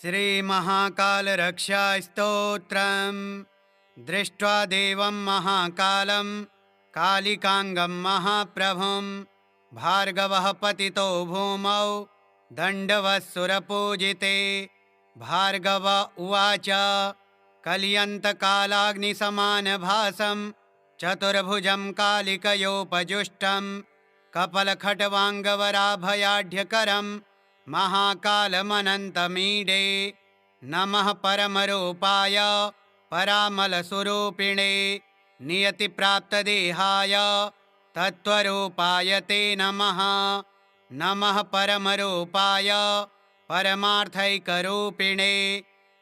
श्रीमहाकालरक्षास्तोत्रम् दृष्ट्वा देवं महाकालं कालिकांगं महाप्रभुं भार्गवः पतितो भूमौ दण्डवत्सुरपूजिते। भार्गव उवाच कलियन्तकालाग्निसमानभासं चतुर्भुजं कालिकयोपजुष्टं कपलखट्वाङ्गवराभयाढ्यकरं महाकालमनन्तमीडे। नमः परमरूपाय परामलस्वरूपिणे नियतिप्राप्तदेहाय तत्त्वरूपाय ते नमः। नमः परमरूपाय परमार्थैकरूपिणे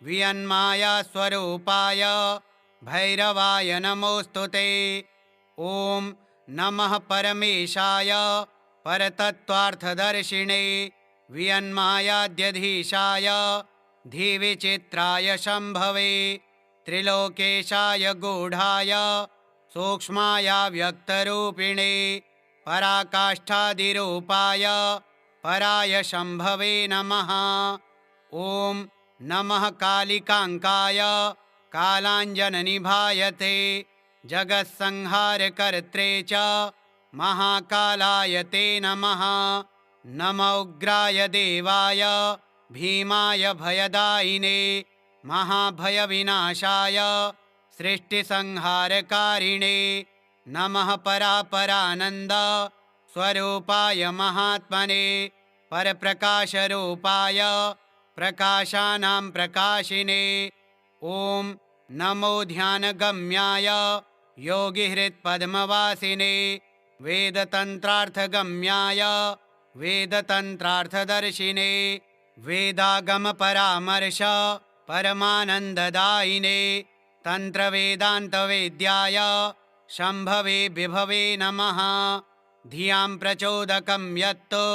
वियन्मायास्वरूपाय भैरवाय नमोऽस्तु ते। ॐ नमः परमेशाय परतत्त्वार्थदर्शिने वियन्मायाद्यधीशाय धीविचित्राय शम्भवे त्रिलोकेशाय गूढाय सूक्ष्माय व्यक्तरूपिणे पराकाष्ठादिरूपाय पराय शम्भवे नमः। ॐ नमः कालिकाङ्काय कालाञ्जननिभायते जगत्संहारकर्त्रे च महाकालाय ते नमः। नमो उग्राय देवाय भीमाय भयदायिने महाभयविनाशाय सृष्टिसंहारकारिणे नमः परापरानन्द स्वरूपाय महात्मने परप्रकाशरूपाय प्रकाशानां प्रकाशिने। ॐ नमो ध्यानगम्याय योगिहृत्पद्मवासिने वेदतन्त्रार्थगम्याय वेदतन्त्रार्थदर्शिने वेदागमपरामर्श परमानन्ददायिने तन्त्रवेदान्तवेद्याय शम्भवे विभवे नमः। धियां प्रचोदकं यत्तु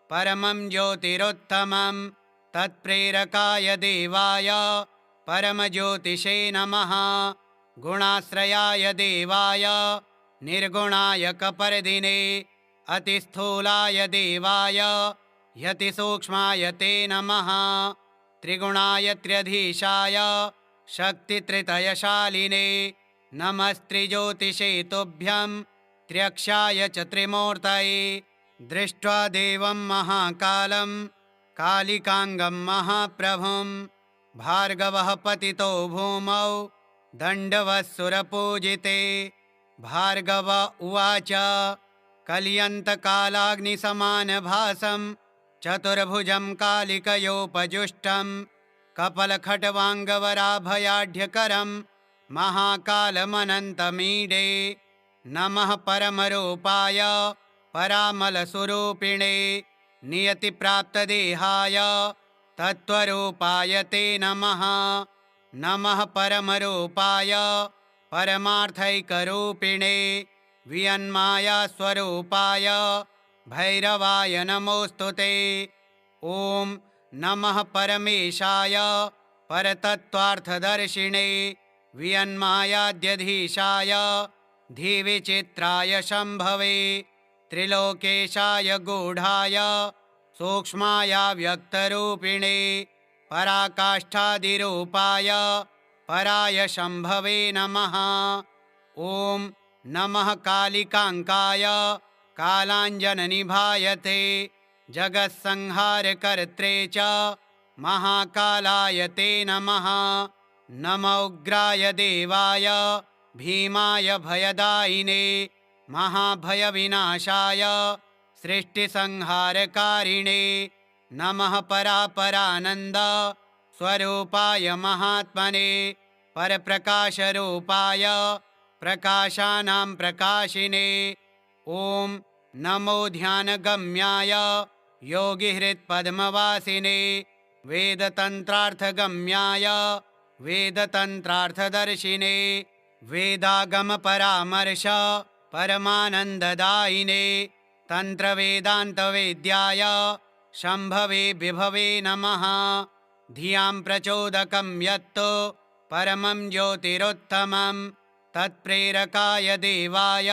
परमं ज्योतिरुत्तमं तत्प्रेरकाय देवाय परमज्योतिषे नमः। गुणाश्रयाय देवाय निर्गुणाय कपर्दिने अतिस्थूलाय देवाय यतिसूक्ष्माय ते नमः। त्रिगुणाय त्र्यधीशाय शक्तित्रितयशालिने नमस्त्रिज्योतिषे तुभ्यं त्र्यक्षाय च त्रिमूर्तये। दृष्ट्वा देवं महाकालं कालिकांगं महाप्रभुं भार्गवः पतितो भूमौ दण्डवत्सुरपूजिते। भार्गव उवाच कलियन्तकालाग्निसमानभासं चतुर्भुजं कालिकयोपजुष्टं कपलखट्वाङ्गवराभयाढ्यकरं महाकालमनन्तमीडे। नमः परमरूपाय परामलस्वरूपिणे नियतिप्राप्तदेहाय तत्त्वरूपाय ते नमः। नमः परमरूपाय परमार्थैकरूपिणे वियन्मायास्वरूपाय भैरवाय नमोऽस्तु ते। ॐ नमः परमेशाय परतत्त्वार्थदर्शिने वियन्मायाद्यधीशाय धीविचित्राय शम्भवे त्रिलोकेशाय गूढाय सूक्ष्माय व्यक्तरूपिणे पराकाष्ठादिरूपाय पराय शम्भवे नमः। ॐ नमः कालिकाङ्काय कालाञ्जननिभायते जगत्संहारकर्त्रे च महाकालाय ते नमः। नमो उग्राय देवाय भीमाय भयदायिने महाभयविनाशाय सृष्टिसंहारकारिणे नमः परापरानन्द स्वरूपाय महात्मने परप्रकाशरूपाय प्रकाशानां प्रकाशिने। ॐ नमो ध्यानगम्याय योगिहृत्पद्मवासिने वेदतन्त्रार्थगम्याय वेदतन्त्रार्थदर्शिने वेदागमपरामर्श परमानन्ददायिने तन्त्रवेदान्तवेद्याय शम्भवे विभवे नमः। धियां प्रचोदकं यत्तु परमं ज्योतिरुत्तमं तत्प्रेरकाय देवाय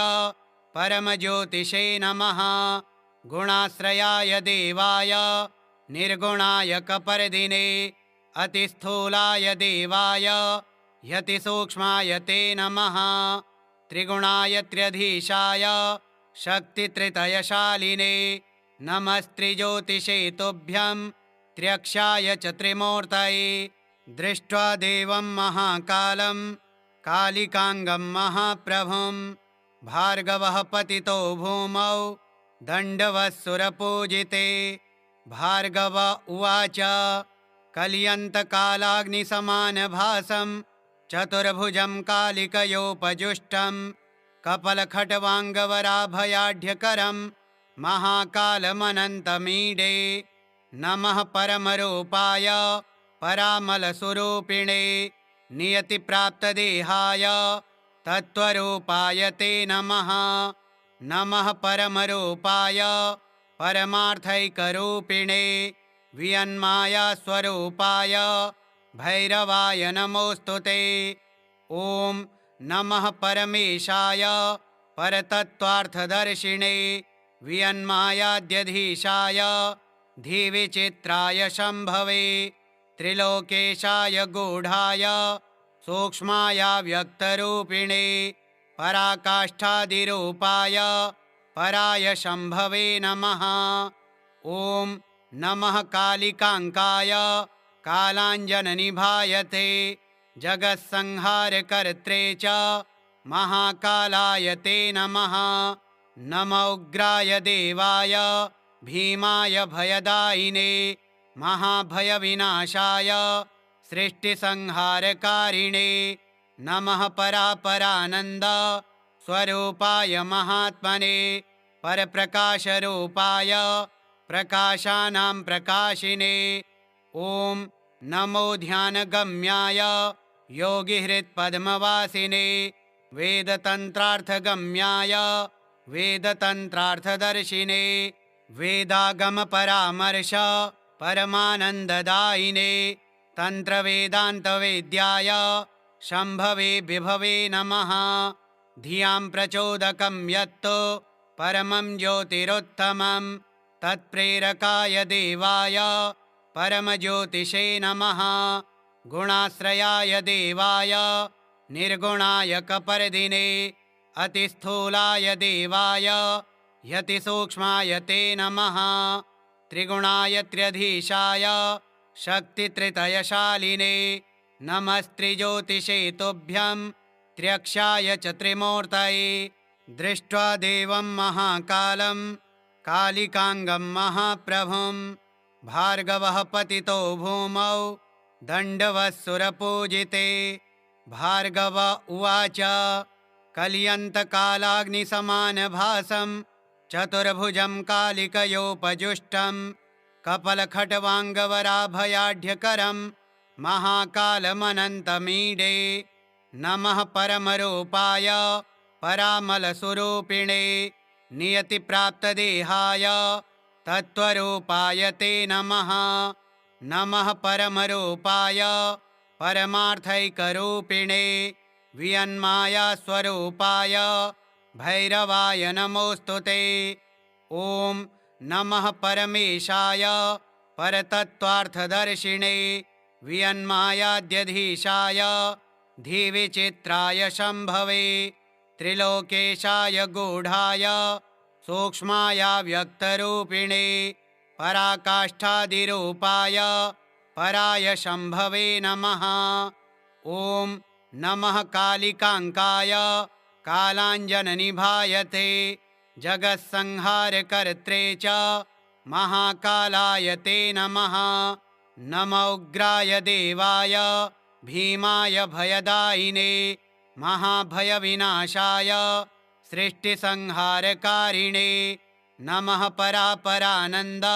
परमज्योतिषे नमः। गुणाश्रयाय देवाय निर्गुणाय कपर्दिने अतिस्थूलाय देवाय यतिसूक्ष्माय ते नमः। त्रिगुणाय त्र्यधीशाय शक्तित्रितयशालिने नमस्त्रिज्योतिषे तुभ्यं त्र्यक्षाय च त्रिमूर्तये। दृष्ट्वा देवं महाकालं कालिकाङ्गं महाप्रभुं भार्गवः पतितो भूमौ दण्डवत्सुरपूजिते। भार्गव उवाच कल्यन्तकालाग्निसमानभासं चतुर्भुजं कालिकयोपजुष्टं कपलखट्वाङ्गवराभयाढ्यकरं महाकालमनन्तमीडे। नमः परमरूपाय परामलस्वरूपिणे नियतिप्राप्तदेहाय तत्त्वरूपाय ते नमः। नमः परमरूपाय परमार्थैकरूपिणे वियन्मायास्वरूपाय भैरवाय नमोऽस्तु ते। ॐ नमः परमेशाय परतत्त्वार्थदर्शिने वियन्मायाद्यधीशाय धीविचित्राय शम्भवे त्रिलोकेशाय गूढाय सूक्ष्माय व्यक्तरूपिणे पराकाष्ठादिरूपाय पराय शम्भवे नमः। ॐ नमः कालिकाङ्काय कालाञ्जननिभायते जगत्संहारकर्त्रे च महाकालाय ते नमः। नम उग्राय देवाय भीमाय भयदायिने महाभयविनाशाय सृष्टिसंहारकारिणे नमः। परापरानन्द स्वरूपाय महात्मने परप्रकाशरूपाय प्रकाशानां प्रकाशिने। ॐ नमो ध्यानगम्याय योगिहृत्पद्मवासिने वेदतन्त्रार्थगम्याय वेदतन्त्रार्थदर्शिने वेदागमपरामर्श परमानन्ददायिने तन्त्रवेदान्तवेद्याय शम्भवे विभवे नमः। धियां प्रचोदकं यत्तो परमं ज्योतिरुत्तमं तत्प्रेरकाय देवाय परमज्योतिषे नमः। गुणाश्रयाय देवाय निर्गुणाय कपर्दिने अतिस्थूलाय देवाय यतिसूक्ष्माय ते नमः। त्रिगुणाय त्र्यधीशाय शक्तित्रितयशालिने नमस्त्रिज्योतिषे तुभ्यं त्र्यक्षाय च त्रिमूर्तये। दृष्ट्वा देवं महाकालं कालिकाङ्गं महाप्रभुं भार्गवः पतितो भूमौ दण्डवत्सुरपूजिते। भार्गव उवाच कल्यन्तकालाग्निसमानभासं चतुर्भुजं कालिकयोपजुष्टं कपलखट्वाङ्गवराभयाढ्यकरं महाकालमनन्तमीडे। नमः परमरूपाय परामलस्वरूपिणे नियतिप्राप्तदेहाय तत्त्वरूपाय ते नमः। नमः परमरूपाय परमार्थैकरूपिणे वियन्मायास्वरूपाय भैरवाय नमोऽस्तु ते। ॐ नमः परमेशाय परतत्त्वार्थदर्शिने वियन्मायाद्यधीशाय धीविचित्राय शम्भवे त्रिलोकेशाय गूढाय सूक्ष्माय व्यक्तरूपिणे पराकाष्ठादिरूपाय पराय शम्भवे नमः। ॐ नमः कालिकाङ्काय कालाञ्जननिभायते जगत्संहारकर्त्रे च महाकालाय ते नमः। नम उग्राय देवाय भीमाय भयदायिने महाभयविनाशाय सृष्टिसंहारकारिणे नमः। परापरानन्द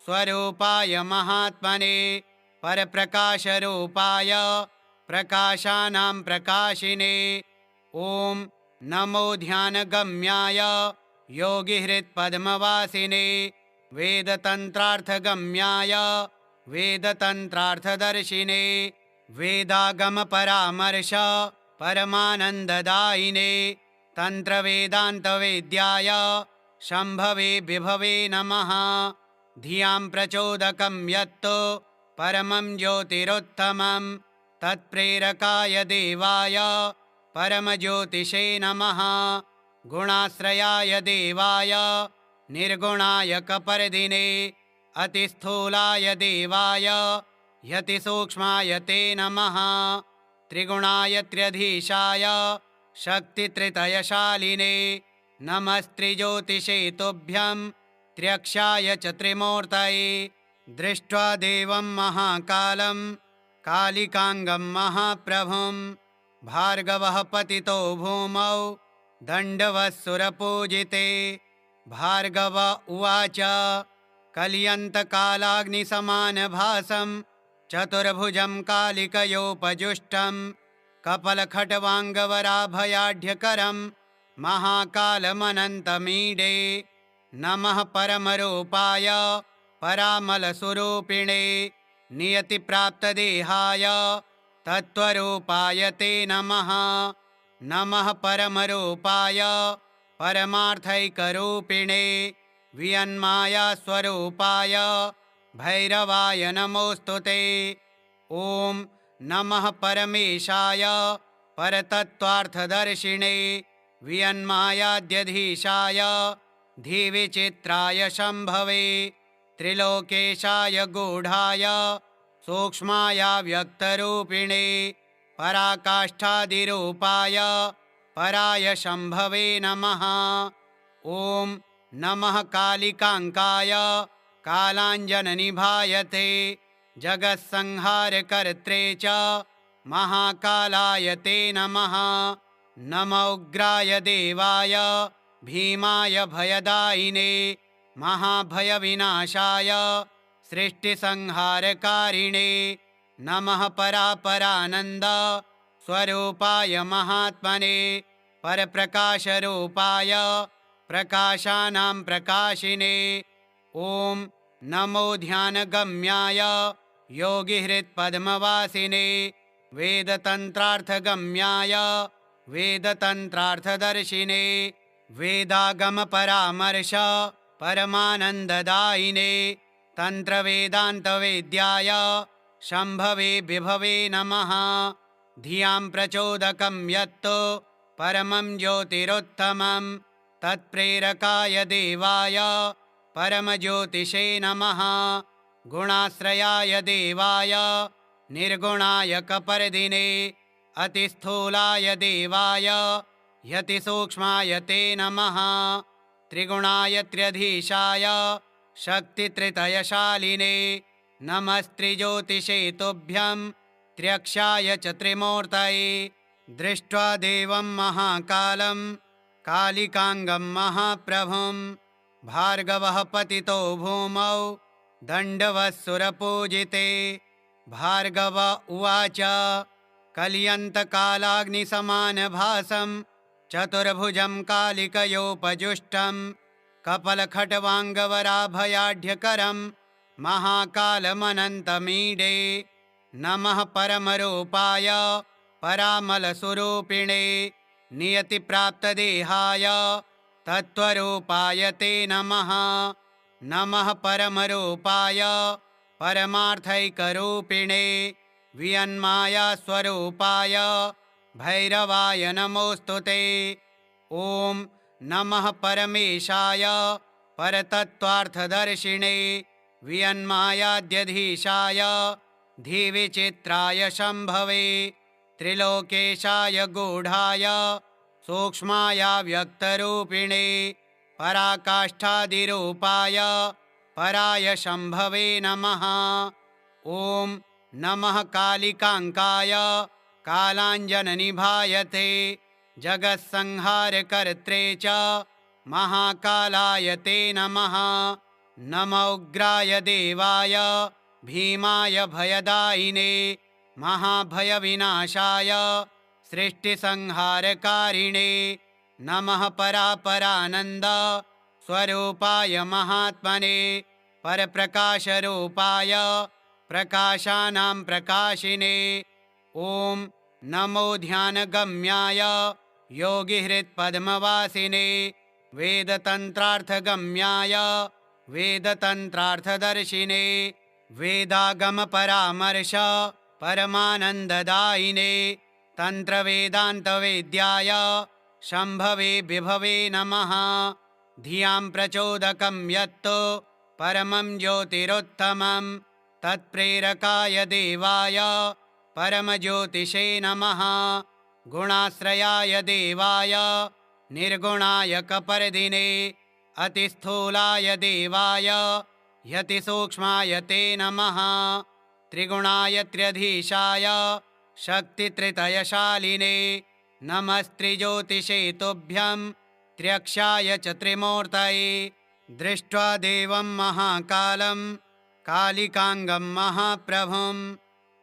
स्वरूपाय महात्मने परप्रकाशरूपाय प्रकाशानां प्रकाशिने। ॐ नमो ध्यानगम्याय योगिहृत्पद्मवासिने वेदतन्त्रार्थगम्याय वेदतन्त्रार्थदर्शिने वेदागमपरामर्श परमानन्ददायिने तन्त्रवेदान्तवेद्याय शम्भवे विभवे नमः। धियां प्रचोदकं यत्तो परमं ज्योतिरुत्तमं तत्प्रेरकाय देवाय परमज्योतिषे नमः। गुणाश्रयाय देवाय निर्गुणाय कपर्दिने अतिस्थूलाय देवाय यतिसूक्ष्माय ते नमः। त्रिगुणाय त्र्यधीशाय शक्तित्रितयशालिने नमस्त्रिज्योतिषे तुभ्यं त्र्यक्षाय च त्रिमूर्तये। दृष्ट्वा देवं महाकालं कालिकांगं महाप्रभुं भार्गवः पतितो भूमौ दण्डवत्सुरपूजिते। भार्गव उवाच कल्यन्तकालाग्निसमानभासं चतुर्भुजं कालिकयोपजुष्टं कपलखट्वाङ्गवराभयाढ्यकरं महाकालमनन्तमीडे। नमः परमरूपाय परामलस्वरूपिणे नियतिप्राप्तदेहाय तत्त्वरूपाय ते नमः। नमः परमरूपाय परमार्थैकरूपिणे वियन्मायास्वरूपाय भैरवाय नमोऽस्तु ते। ॐ नमः परमेशाय परतत्त्वार्थदर्शिने वियन्मायाद्यधीशाय धीविचित्राय शम्भवे। त्रिलोकेशाय गूढाय सूक्ष्माय व्यक्तरूपिणे पराकाष्ठादिरूपाय पराय शम्भवे नमः। ॐ नमः कालिकाङ्काय कालाञ्जननिभायते जगत्संहारकर्त्रे च महाकालाय ते नमः। नमो उग्राय देवाय भीमाय भयदायिने महाभयविनाशाय सृष्टिसंहारकारिणे नमः। परापरानन्द स्वरूपाय महात्मने परप्रकाशरूपाय प्रकाशानां प्रकाशिने। ॐ नमो ध्यानगम्याय योगिहृत्पद्मवासिने वेदतन्त्रार्थगम्याय वेदतन्त्रार्थदर्शिने वेदागमपरामर्श परमानन्ददायिने तन्त्रवेदान्तवेद्याय शम्भवे विभवे नमः। धियां प्रचोदकं यत्तु परमं ज्योतिरुत्तमं तत्प्रेरकाय देवाय परमज्योतिषे नमः। गुणाश्रयाय देवाय निर्गुणाय कपर्दिने अतिस्थूलाय देवाय यतिसूक्ष्माय ते नमः। त्रिगुणाय त्र्यधीशाय शक्तित्रितयशालिने नमस्त्रिज्योतिषे तुभ्यं त्र्यक्षाय च त्रिमूर्तये। दृष्ट्वा देवं महाकालं कालिकांगं महाप्रभुं भार्गवः पतितो भूमौ दण्डवत्सुरपूजिते। भार्गव उवाच कल्यन्तकालाग्निसमानभासं चतुर्भुजं कालिकयोपजुष्टं कपलखट्वाङ्गवराभयाढ्यकरं महाकालमनन्तमीडे। नमः परमरूपाय परामलस्वरूपिणे नियतिप्राप्तदेहाय तत्त्वरूपाय ते नमः। नमः परमरूपाय परमार्थैकरूपिणे वियन्मायास्वरूपाय भैरवाय नमोऽस्तु ते। ॐ नमः परमेशाय परतत्त्वार्थदर्शिने वियन्मायाद्यधीशाय धीविचित्राय शम्भवे। त्रिलोकेशाय गूढाय सूक्ष्माय व्यक्तरूपिणे पराकाष्ठादिरूपाय पराय शम्भवे नमः। ॐ नमः कालिकाङ्काय कालाञ्जननिभायते जगत्संहारकर्त्रे च महाकालाय ते नमः। नमो उग्राय देवाय भीमाय भयदायिने महाभयविनाशाय सृष्टिसंहारकारिणे नमः। परापरानन्द स्वरूपाय महात्मने परप्रकाशरूपाय प्रकाशानां प्रकाशिने। ॐ नमो ध्यानगम्याय योगिहृत्पद्मवासिने वेदतन्त्रार्थगम्याय वेदतन्त्रार्थदर्शिने वेदागमपरामर्श परमानन्ददायिने तन्त्रवेदान्तवेद्याय शम्भवे विभवे नमः। धियां प्रचोदकं यत्तो परमं ज्योतिरुत्तमं तत्प्रेरकाय देवाय परमज्योतिषे नमः। गुणाश्रयाय देवाय निर्गुणाय कपर्दिने अतिस्थूलाय देवाय यतिसूक्ष्माय ते नमः। त्रिगुणाय त्र्यधीशाय शक्तित्रितयशालिने नमस्त्रिज्योतिषे तुभ्यं त्र्यक्षाय च त्रिमूर्तये। दृष्ट्वा देवं महाकालं कालिकाङ्गं महाप्रभुं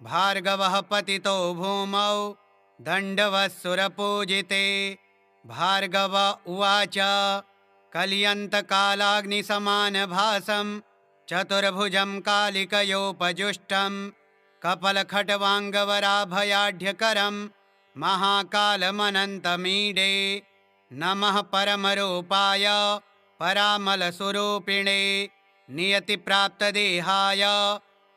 भार्गवः पतितो भूमौ दण्डवत्सुरपूजिते। भार्गव उवाच कल्यन्तकालाग्निसमानभासं चतुर्भुजं कालिकयोपजुष्टं कपलखट्वाङ्गवराभयाढ्यकरं महाकालमनन्तमीडे। नमः परमरूपाय परामलस्वरूपिणे नियतिप्राप्तदेहाय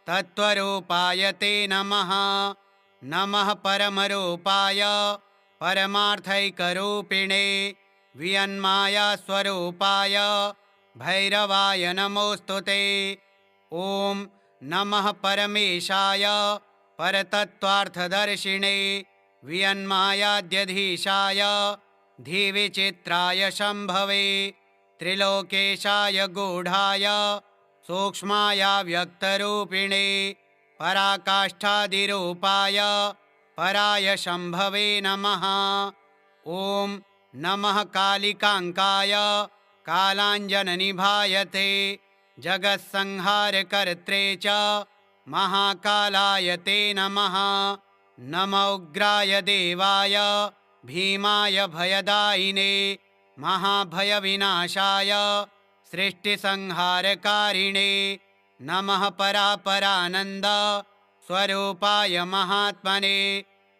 तत्त्वरूपाय ते नमः। नमः परमरूपाय परमार्थैकरूपिणे वियन्मायास्वरूपाय भैरवाय नमोऽस्तु ते। ॐ नमः परमेशाय परतत्त्वार्थदर्शिने वियन्मायाद्यधीशाय धीविचित्राय शम्भवे। त्रिलोकेशाय गूढाय सूक्ष्माय व्यक्तरूपिणे पराकाष्ठादिरूपाय पराय शम्भवे नमः। ॐ नमः कालिकाङ्काय कालाञ्जननिभायते जगत्संहारकर्त्रे च महाकालाय ते नमः। नमो उग्राय देवाय भीमाय भयदायिने महाभयविनाशाय सृष्टिसंहारकारिणे नमः। परापरानन्द स्वरूपाय महात्मने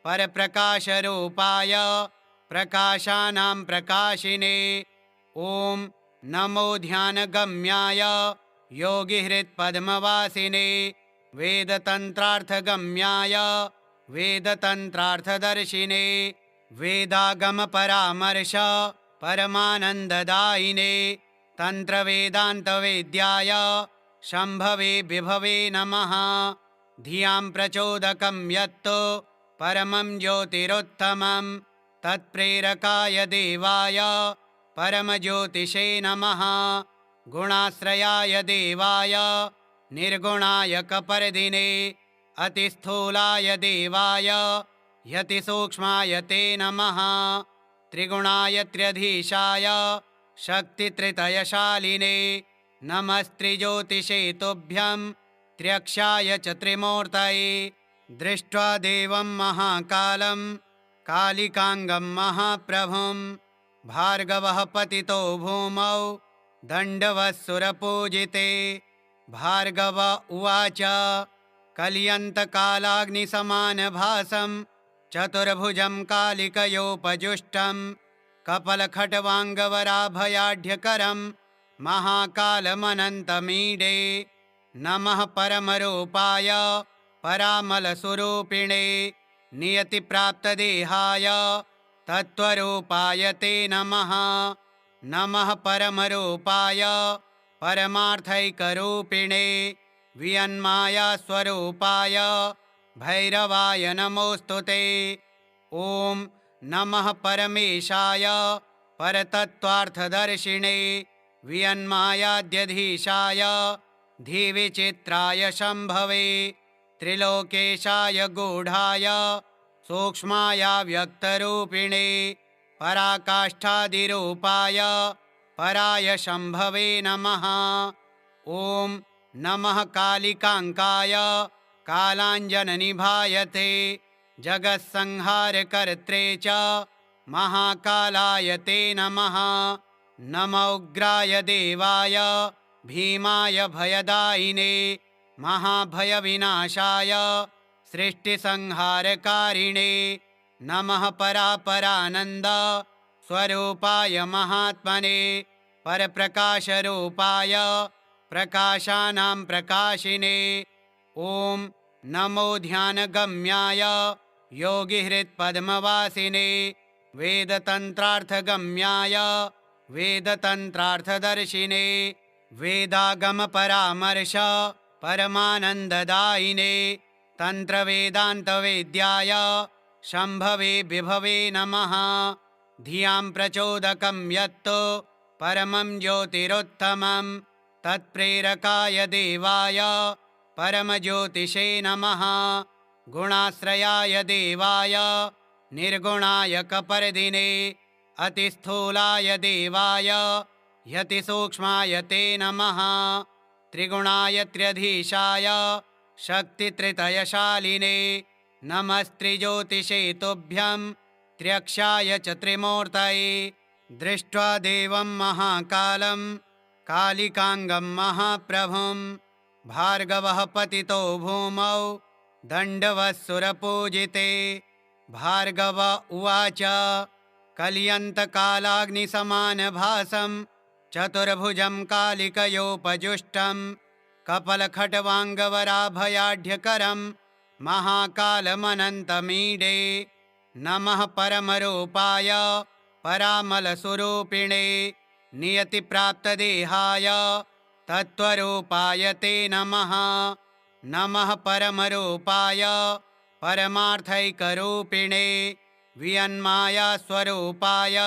परप्रकाशरूपाय प्रकाशानां प्रकाशिने। ॐ नमो ध्यानगम्याय योगिहृत्पद्मवासिने वेदतन्त्रार्थगम्याय वेदतन्त्रार्थदर्शिने वेदागमपरामर्श परमानन्ददायिने तन्त्रवेदान्तवेद्याय शम्भवे विभवे नमः। धियां प्रचोदकं यत्तो परमं ज्योतिरुत्तमं तत्प्रेरकाय देवाय परमज्योतिषे नमः। गुणाश्रयाय देवाय निर्गुणाय कपर्दिने अतिस्थूलाय देवाय यतिसूक्ष्माय ते नमः। त्रिगुणाय त्र्यधीशाय शक्तित्रितयशालिने नमस्त्रिज्योतिषे तुभ्यं त्र्यक्षाय च त्रिमूर्तये। दृष्ट्वा देवं महाकालं कालिकाङ्गं महाप्रभुं भार्गवः पतितो भूमौ दण्डवत्सुरपूजिते। भार्गव उवाच कल्यन्तकालाग्निसमानभासं चतुर्भुजं कालिकयोपजुष्टं कपलखट्वाङ्गवराभयाढ्यकरं महाकालमनन्तमीडे। नमः परमरूपाय परामलस्वरूपिणे नियतिप्राप्तदेहाय तत्त्वरूपाय ते नमः। नमः परमरूपाय परमार्थैकरूपिणे वियन्मायास्वरूपाय भैरवाय नमोऽस्तु ते। ॐ नमः परमेशाय परतत्त्वार्थदर्शिने वियन्मायाद्यधीशाय धीविचित्राय शम्भवे। त्रिलोकेशाय गूढाय सूक्ष्माय व्यक्तरूपिणे पराकाष्ठादिरूपाय पराय शम्भवे नमः। ॐ नमः कालिकाङ्काय कालाञ्जननिभायते जगत्संहारकर्त्रे च महाकालाय ते नमः। नमो उग्राय देवाय भीमाय भयदायिने महाभयविनाशाय सृष्टिसंहारकारिणे नमः। परापरानन्द स्वरूपाय महात्मने परप्रकाशरूपाय प्रकाशानां प्रकाशिने ॐ नमो ध्यानगम्याय योगिहृत्पद्मवासिने वेदतन्त्रार्थगम्याय वेदतन्त्रार्थदर्शिने वेदागमपरामर्श परमानन्ददायिने तन्त्रवेदान्तवेद्याय शम्भवे विभवे नमः। धियां प्रचोदकं यत्तो परमं ज्योतिरुत्तमं तत्प्रेरकाय देवाय परमज्योतिषे नमः। गुणाश्रयाय देवाय निर्गुणाय कपर्दिने अतिस्थूलाय देवाय यतिसूक्ष्माय ते नमः। त्रिगुणाय त्र्यधीशाय शक्तित्रितयशालिने नमस्त्रिज्योतिषे तुभ्यं त्र्यक्षाय च त्रिमूर्तये। दृष्ट्वा देवं महाकालं कालिकाङ्गं महाप्रभुं भार्गवः पतितो भूमौ दण्डवत्सुरपूजिते। भार्गव उवाच कल्यन्तकालाग्निसमानभासं चतुर्भुजं कालिकयोपजुष्टं कपलखट्वाङ्गवराभयाढ्यकरं महाकालमनन्तमीडे। नमः परमरूपाय परामलस्वरूपिणे नियतिप्राप्तदेहाय तत्त्वरूपाय ते नमः। नमः परमरूपाय परमार्थैकरूपिणे वियन्मायास्वरूपाय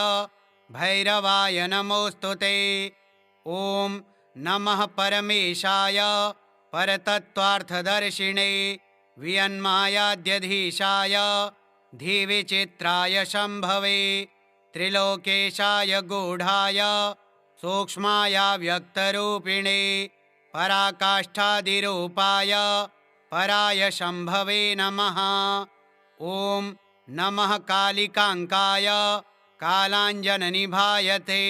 भैरवाय नमोऽस्तु ते। ॐ नमः परमेशाय परतत्त्वार्थदर्शिने वियन्मायाद्यधीशाय धीविचित्राय शम्भवे त्रिलोकेशाय गूढाय सूक्ष्माय व्यक्तरूपिणे पराकाष्ठादिरूपाय पराय शम्भवे नमः। ॐ नमः कालिकाङ्काय कालाञ्जननिभायते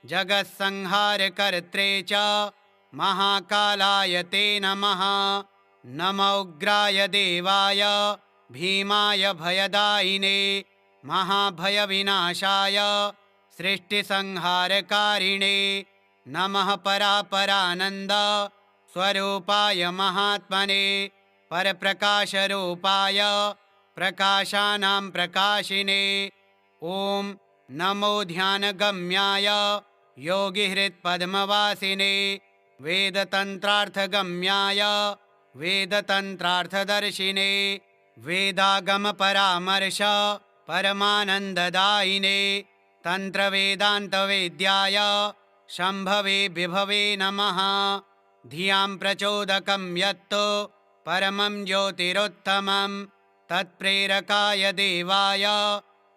जगत्संहारकर्त्रे च महाकालाय ते नमः। नमो उग्राय देवाय भीमाय भयदायिने महाभयविनाशाय सृष्टिसंहारकारिणे नमः परापरानन्द स्वरूपाय महात्मने परप्रकाशरूपाय प्रकाशानां प्रकाशिने। ॐ नमो ध्यानगम्याय योगिहृत्पद्मवासिने वेदतन्त्रार्थगम्याय वेदतन्त्रार्थदर्शिने वेदागमपरामर्श परमानन्ददायिने तन्त्रवेदान्तवेद्याय शम्भवे विभवे नमः। धियां प्रचोदकं यत्तो परमं ज्योतिरुत्तमं तत्प्रेरकाय देवाय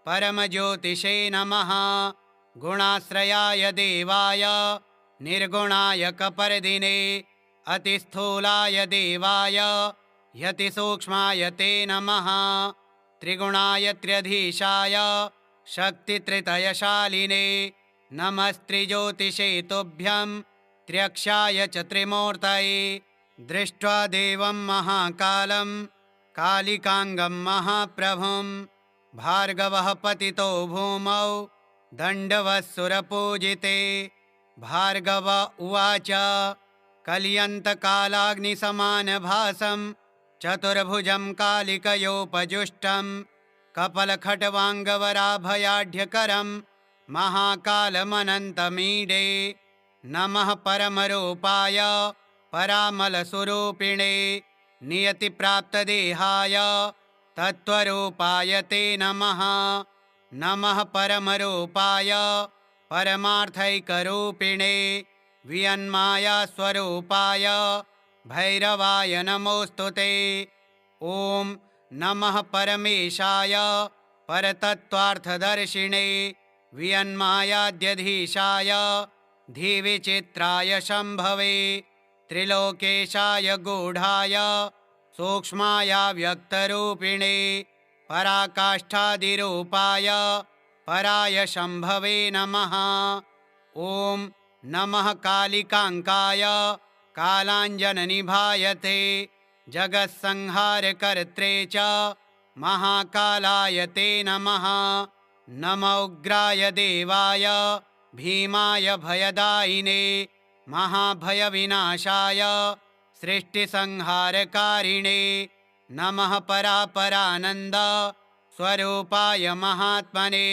परमज्योतिषे नमः। गुणाश्रयाय देवाय निर्गुणाय कपर्दिने अतिस्थूलाय देवाय यतिसूक्ष्माय ते नमः। त्रिगुणाय त्र्यधीशाय शक्तित्रितयशालिने नमस्त्रिज्योतिषे तुभ्यं त्र्यक्षाय च त्रिमूर्तये। दृष्ट्वा देवं महाकालं कालिकाङ्गं महाप्रभुं भार्गवः पतितो भूमौ दण्डवत्सुरपूजिते। भार्गव उवाच कल्यन्तकालाग्निसमानभासं चतुर्भुजं कालिकयोपजुष्टं कपलखट्वाङ्गवराभयाढ्यकरं महाकालमनन्तमीडे। नमः परमरूपाय परामलस्वरूपिणे नियतिप्राप्तदेहाय तत्त्वरूपाय ते नमः। नमः परमरूपाय परमार्थैकरूपिणे वियन्मायास्वरूपाय भैरवाय नमोऽस्तु ते। ॐ नमः परमेशाय परतत्त्वार्थदर्शिने वियन्मायाद्यधीशाय धीविचित्राय शम्भवे त्रिलोकेशाय गूढाय सूक्ष्माय व्यक्तरूपिणे पराकाष्ठादिरूपाय पराय शम्भवे नमः। ॐ नमः कालिकाङ्काय कालाञ्जननिभायते जगत्संहारकर्त्रे च महाकालाय ते नमः। नमो उग्राय देवाय भीमाय भयदायिने महाभयविनाशाय सृष्टिसंहारकारिणे नमः परापरानन्द स्वरूपाय महात्मने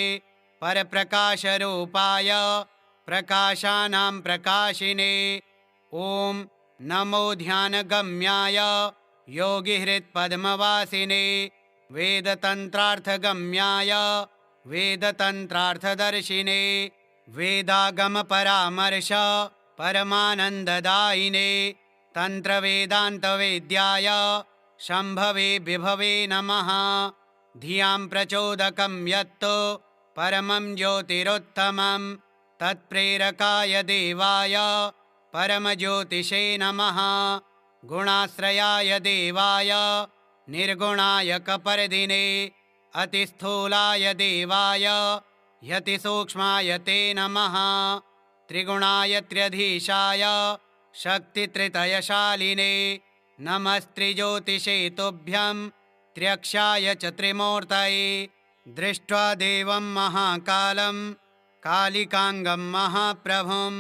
परप्रकाशरूपाय प्रकाशानां प्रकाशिने ॐ नमो ध्यानगम्याय योगिहृत्पद्मवासिने वेदतन्त्रार्थगम्याय वेदतन्त्रार्थदर्शिने वेदागमपरामर्श परमानन्ददायिने तन्त्रवेदान्तवेद्याय शम्भवे विभवे नमः। धियां प्रचोदकं यत्तु परमं ज्योतिरुत्तमं तत्प्रेरकाय देवाय परमज्योतिषे नमः। गुणाश्रयाय देवाय निर्गुणाय कपर्दिने अतिस्थूलाय देवाय यतिसूक्ष्माय ते नमः। त्रिगुणाय त्र्यधीशाय शक्तित्रितयशालिने नमस्त्रिज्योतिषे तुभ्यं त्र्यक्षाय च त्रिमूर्तये। दृष्ट्वा देवं महाकालं कालिकाङ्गं महाप्रभुं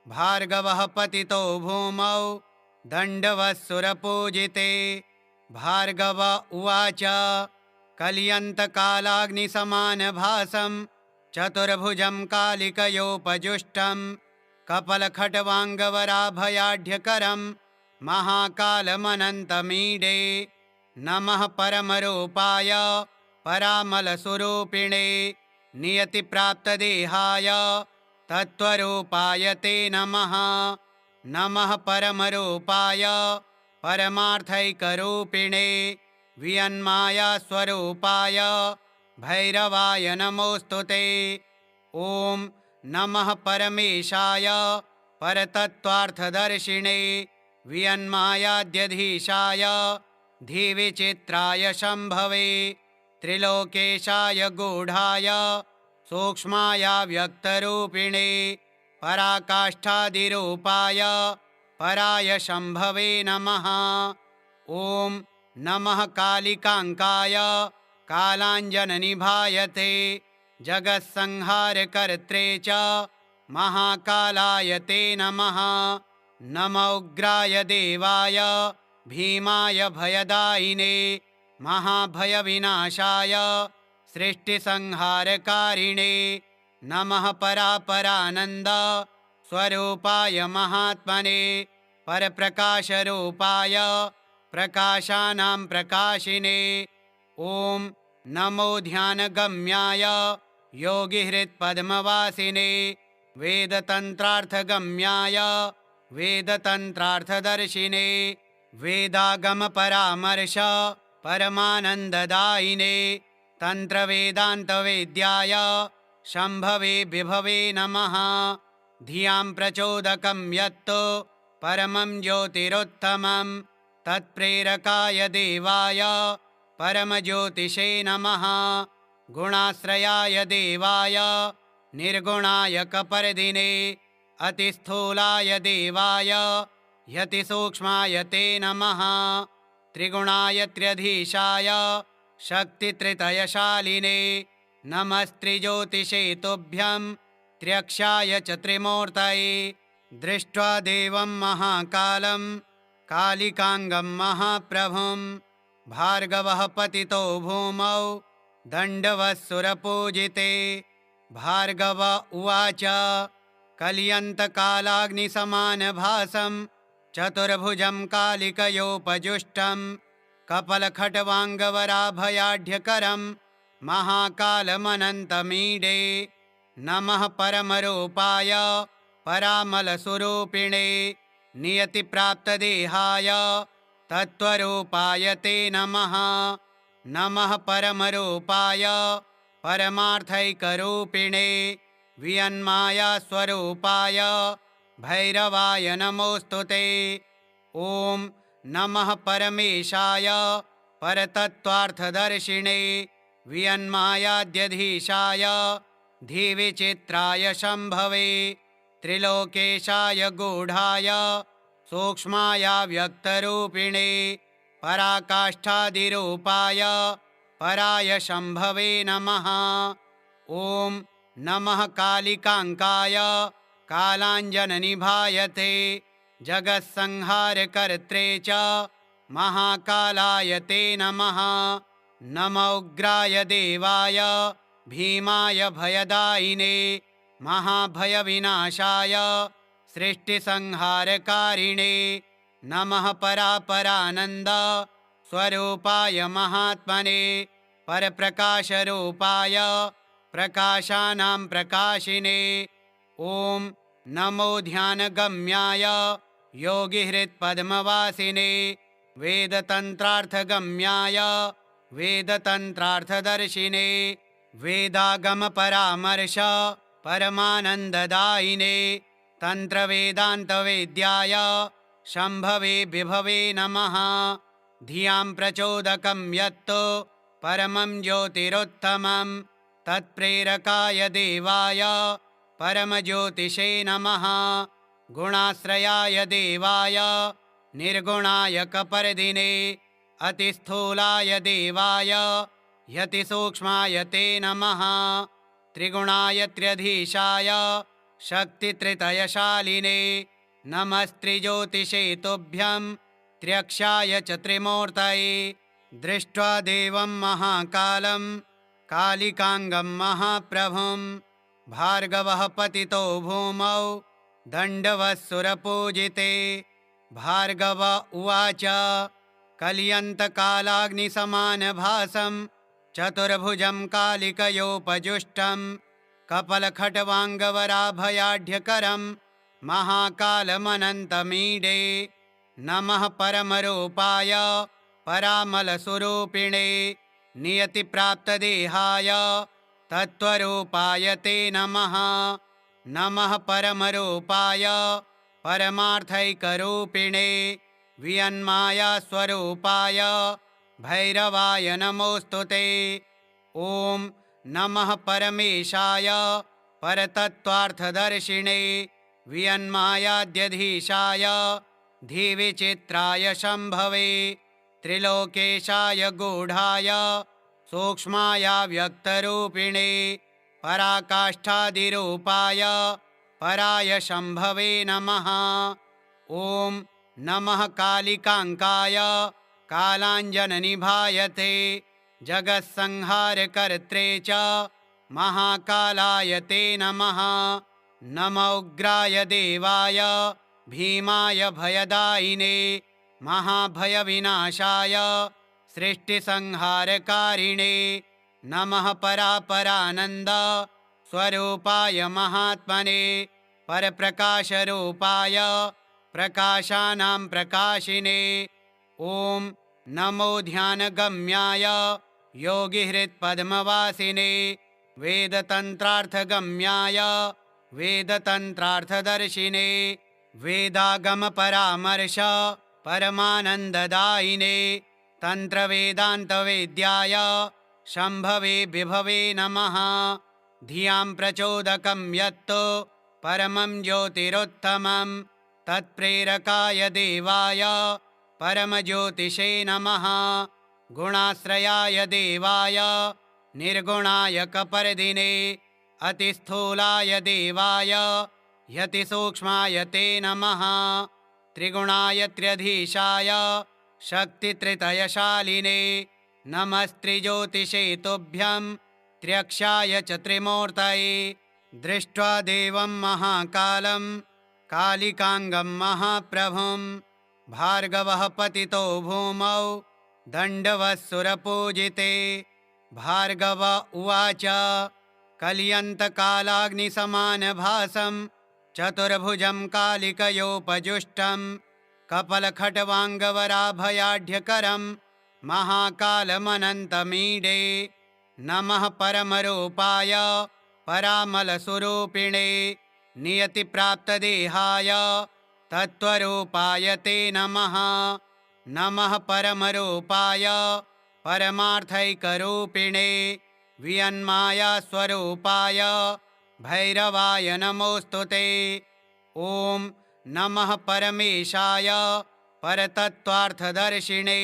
भार्गवः पतितो भूमौ दण्डवत्सुरपूजिते। भार्गव उवाच कल्यन्तकालाग्निसमानभासं चतुर्भुजं कालिकयोपजुष्टं कपलखट्वाङ्गवराभयाढ्यकरं महाकालमनन्तमीडे। नमः परमरूपाय परामलस्वरूपिणे नियतिप्राप्तदेहाय तत्त्वरूपाय ते नमः। नमः परमरूपाय परमार्थैकरूपिणे वियन्मायास्वरूपाय भैरवाय नमोऽस्तु ते। ॐ नमः परमेशाय परतत्त्वार्थदर्शिने वियन्मायाद्यधीशाय धीविचित्राय शम्भवे त्रिलोकेशाय गूढाय सूक्ष्माय व्यक्तरूपिणे पराकाष्ठादिरूपाय पराय शम्भवे नमः। ॐ नमः कालिकाङ्काय कालाञ्जननिभायते जगत्संहारकर्त्रे च महाकालाय ते नमः। नमो उग्राय देवाय भीमाय भयदायिने महाभयविनाशाय सृष्टिसंहारकारिणे नमः परापरानन्द स्वरूपाय महात्मने परप्रकाशरूपाय प्रकाशानां प्रकाशिने ॐ नमो ध्यानगम्याय योगिहृत्पद्मवासिने वेदतन्त्रार्थगम्याय वेदतन्त्रार्थदर्शिने वेदागमपरामर्श परमानन्ददायिने तन्त्रवेदान्तवेद्याय शम्भवे विभवे नमः। धियां प्रचोदकं यत्तु परमं ज्योतिरुत्तमं तत्प्रेरकाय देवाय परमज्योतिषे नमः। गुणाश्रयाय देवाय निर्गुणाय कपर्दिने अतिस्थूलाय देवाय यतिसूक्ष्माय ते नमः। त्रिगुणाय त्र्यधीशाय शक्तित्रितयशालिने नमस्त्रिज्योतिषे तुभ्यं त्र्यक्षाय च त्रिमूर्तये। दृष्ट्वा देवं महाकालं कालिकाङ्गं महाप्रभुं भार्गवः पतितो भूमौ दण्डवत्सुरपूजिते। भार्गव उवाच कल्यन्तकालाग्निसमानभासं चतुर्भुजं कालिकयोपजुष्टं कपलखट्वाङ्गवराभयाढ्यकरं महाकालमनन्तमीडे। नमः परमरूपाय परामलस्वरूपिणे नियतिप्राप्तदेहाय तत्त्वरूपाय ते नमः। नमः परमरूपाय परमार्थैकरूपिणे वियन्मायास्वरूपाय भैरवाय नमोऽस्तु ते। ॐ नमः परमेशाय परतत्त्वार्थदर्शिने वियन्मायाद्यधीशाय धीविचित्राय शम्भवे त्रिलोकेशाय गूढाय सूक्ष्माय व्यक्तरूपिणे पराकाष्ठादिरूपाय पराय शम्भवे नमः। ॐ नमः कालिकाङ्काय कालाञ्जननिभायते जगत्संहारकर्त्रे च महाकालाय ते नमः। नमो उग्राय देवाय भीमाय भयदायिने महाभयविनाशाय सृष्टिसंहारकारिणे नमः। परापरानन्द स्वरूपाय महात्मने परप्रकाशरूपाय प्रकाशानां प्रकाशिने ॐ नमो ध्यानगम्याय योगिहृत्पद्मवासिने वेदतन्त्रार्थगम्याय वेदतन्त्रार्थदर्शिने वेदागमपरामर्श परमानन्ददायिने तन्त्रवेदान्तवेद्याय शम्भवे विभवे नमः। धियां प्रचोदकं यत्तु परमं ज्योतिरुत्तमं तत्प्रेरकाय देवाय परमज्योतिषे नमः। गुणाश्रयाय देवाय निर्गुणाय कपर्दिने अतिस्थूलाय देवाय यतिसूक्ष्माय ते नमः। त्रिगुणाय त्र्यधीशाय शक्तित्रितयशालिने नमस्त्रिज्योतिषे तुभ्यं त्र्यक्षाय च त्रिमूर्तये। दृष्ट्वा देवं महाकालं कालिकाङ्गं महाप्रभुं भार्गवः पतितो भूमौ दण्डवत्सुरपूजिते। भार्गव उवाच कल्यन्तकालाग्निसमानभासं चतुर्भुजं कालिकयोपजुष्टं कपलखट्वाङ्गवराभयाढ्यकरं महाकालमनन्तमीडे। नमः परमरूपाय परामलस्वरूपिणे नियतिप्राप्तदेहाय तत्त्वरूपाय ते नमः। नमः परमरूपाय परमार्थैकरूपिणे वियन्मायास्वरूपाय भैरवाय नमोऽस्तु ते। ॐ नमः परमेशाय परतत्त्वार्थदर्शिने वियन्मायाद्यधीशाय धीविचित्राय शम्भवे त्रिलोकेशाय गूढाय सूक्ष्माय व्यक्तरूपिणे पराकाष्ठादिरूपाय पराय शम्भवे नमः। ॐ नमः कालिकाङ्काय कालाञ्जननिभायते जगत्संहारकर्त्रे च महाकालाय ते नमः। नमो उग्राय देवाय भीमाय भयदायिने महाभयविनाशाय सृष्टिसंहारकारिणे नमः। परापरानन्द स्वरूपाय महात्मने परप्रकाशरूपाय प्रकाशानां प्रकाशिने ॐ नमो ध्यानगम्याय योगिहृत्पद्मवासिने वेदतन्त्रार्थगम्याय वेदतन्त्रार्थदर्शिने वेदागमपरामर्श परमानन्ददायिने तन्त्रवेदान्तवेद्याय शम्भवे विभवे नमः। धियां प्रचोदकं यत्तु परमं ज्योतिरुत्तमं तत्प्रेरकाय देवाय परमज्योतिषे नमः। गुणाश्रयाय देवाय निर्गुणाय कपर्दिने अतिस्थूलाय देवाय यतिसूक्ष्माय ते नमः। त्रिगुणाय त्र्यधीशाय शक्तित्रितयशालिने नमस्त्रिज्योतिषे तुभ्यं त्र्यक्षाय च त्रिमूर्तये। दृष्ट्वा देवं महाकालं कालिकाङ्गं महाप्रभुं भार्गवः पतितो भूमौ दण्डवत्सुरपूजिते। भार्गव उवाच कल्यन्तकालाग्निसमानभासं चतुर्भुजं कालिकयोपजुष्टं कपलखट्वाङ्गवराभयाढ्यकरं महाकालमनन्तमीडे नमः। परमरूपाय परामलस्वरूपिणे नियतिप्राप्तदेहाय तत्त्वरूपाय ते नमः। नमः परमरूपाय परमार्थैकरूपिणे वियन्मायास्वरूपाय भैरवाय नमोऽस्तु ते। ॐ नमः परमेशाय परतत्त्वार्थदर्शिने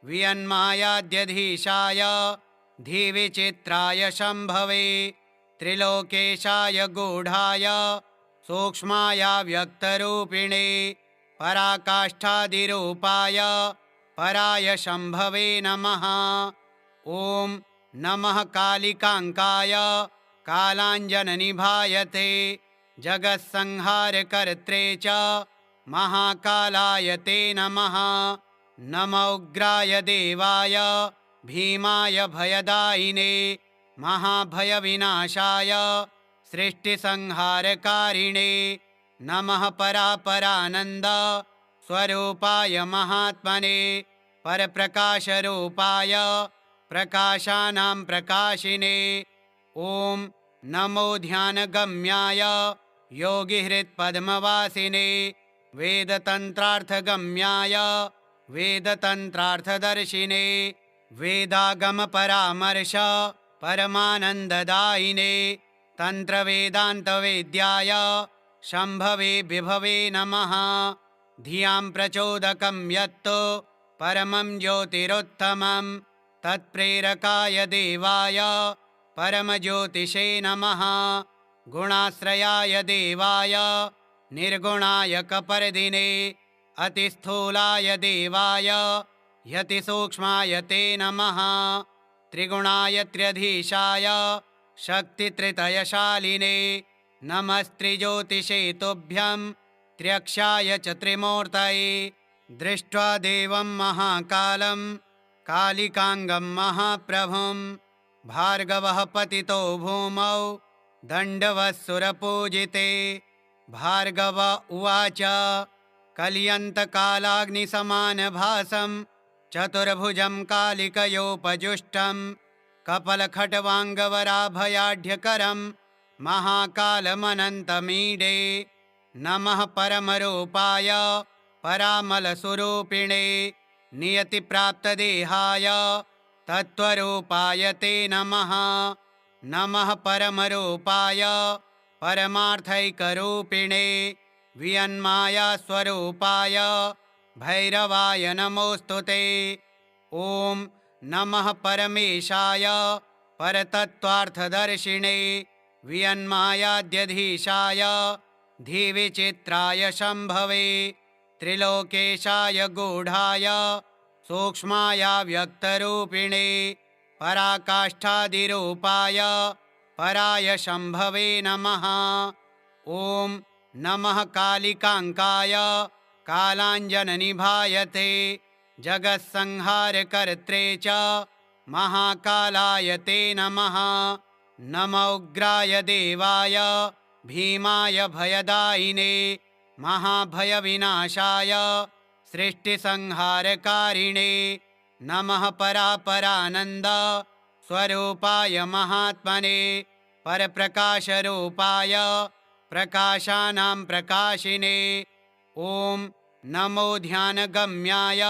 वियन्मायाद्यधीशाय धीविचित्राय शम्भवे त्रिलोकेशाय गूढाय सूक्ष्माय व्यक्तरूपिणे पराकाष्ठादिरूपाय पराय शम्भवे नमः। ॐ नमः कालिकाङ्काय कालाञ्जननिभायते जगत्संहारकर्त्रे च महाकालाय ते नमः। नमो उग्राय देवाय भीमाय भयदायिने महाभयविनाशाय सृष्टिसंहारकारिणे नमः। परापरानन्द स्वरूपाय महात्मने परप्रकाशरूपाय प्रकाशानां प्रकाशिने ॐ नमो ध्यानगम्याय योगिहृत्पद्मवासिने वेदतन्त्रार्थगम्याय वेदतन्त्रार्थदर्शिने वेदागमपरामर्श परमानन्ददायिने तन्त्रवेदान्तवेद्याय शम्भवे विभवे नमः। धियां प्रचोदकं यत्तु परमं ज्योतिरुत्तमं तत्प्रेरकाय देवाय परमज्योतिषे नमः। गुणाश्रयाय देवाय निर्गुणाय कपर्दिने अतिस्थूलाय देवाय यतिसूक्ष्माय ते नमः। त्रिगुणाय त्र्यधीशाय शक्तित्रितयशालिने नमस्त्रिज्योतिषे तुभ्यं त्र्यक्षाय च त्रिमूर्तये। दृष्ट्वा देवं महाकालं कालिकाङ्गं महाप्रभुं भार्गवः पतितो भूमौ दण्डवत्सुरपूजिते। भार्गव उवाच कल्यन्तकालाग्निसमानभासं चतुर्भुजं कालिकयोपजुष्टं कपलखट्वाङ्गवराभयाढ्यकरं महाकालमनन्तमीडे। नमः परमरूपाय परामलस्वरूपिणे नियतिप्राप्तदेहाय तत्त्वरूपाय ते नमः। नमः परमरूपाय परमार्थैकरूपिणे वियन्मायास्वरूपाय भैरवाय नमोऽस्तु ते। ॐ नमः परमेशाय परतत्त्वार्थदर्शिने वियन्मायाद्यधीशाय धीविचित्राय शम्भवे त्रिलोकेशाय गूढाय सूक्ष्माय व्यक्तरूपिणे पराकाष्ठादिरूपाय पराय शम्भवे नमः। ॐ नमः कालिकाङ्काय कालाञ्जननिभायते जगत्संहारकर्त्रे च महाकालाय ते नमः। नमो उग्राय देवाय भीमाय भयदायिने महाभयविनाशाय सृष्टिसंहारकारिणे नमः। परापरानन्द स्वरूपाय महात्मने परप्रकाशरूपाय प्रकाशानां प्रकाशिने ॐ नमो ध्यानगम्याय